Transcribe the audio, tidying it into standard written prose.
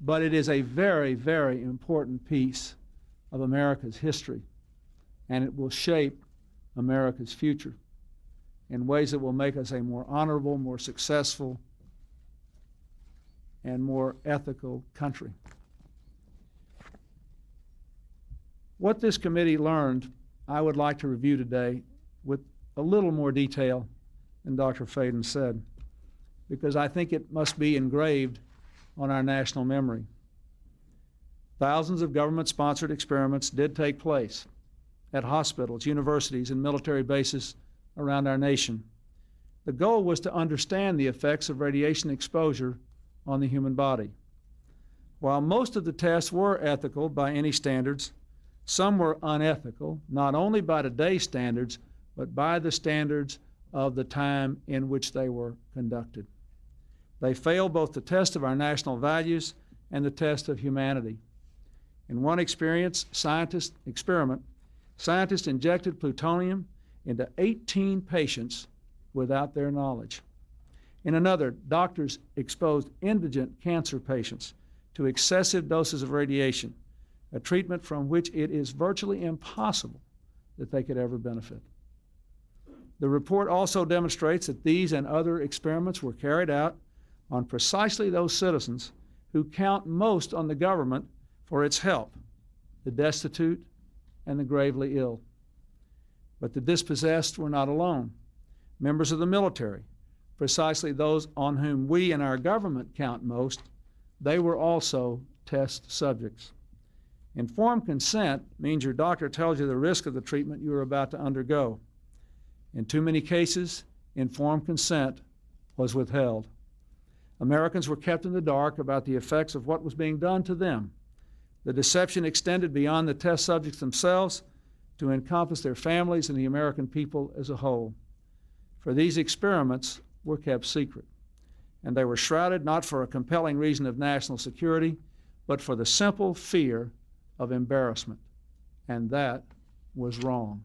but it is a very, very important piece of America's history, and it will shape America's future in ways that will make us a more honorable, more successful, and more ethical country. What this committee learned, I would like to review today with a little more detail than Dr. Faden said, because I think it must be engraved on our national memory. Thousands of government-sponsored experiments did take place at hospitals, universities, and military bases around our nation. The goal was to understand the effects of radiation exposure on the human body. While most of the tests were ethical by any standards, some were unethical, not only by today's standards, but by the standards of the time in which they were conducted. They failed both the test of our national values and the test of humanity. In one scientist injected plutonium into 18 patients without their knowledge. In another, doctors exposed indigent cancer patients to excessive doses of radiation, a treatment from which it is virtually impossible that they could ever benefit. The report also demonstrates that these and other experiments were carried out on precisely those citizens who count most on the government for its help, the destitute and the gravely ill. But the dispossessed were not alone. Members of the military, precisely those on whom we and our government count most, they were also test subjects. Informed consent means your doctor tells you the risk of the treatment you are about to undergo. In too many cases, informed consent was withheld. Americans were kept in the dark about the effects of what was being done to them. The deception extended beyond the test subjects themselves to encompass their families and the American people as a whole. For these experiments were kept secret, and they were shrouded not for a compelling reason of national security, but for the simple fear of embarrassment, and that was wrong.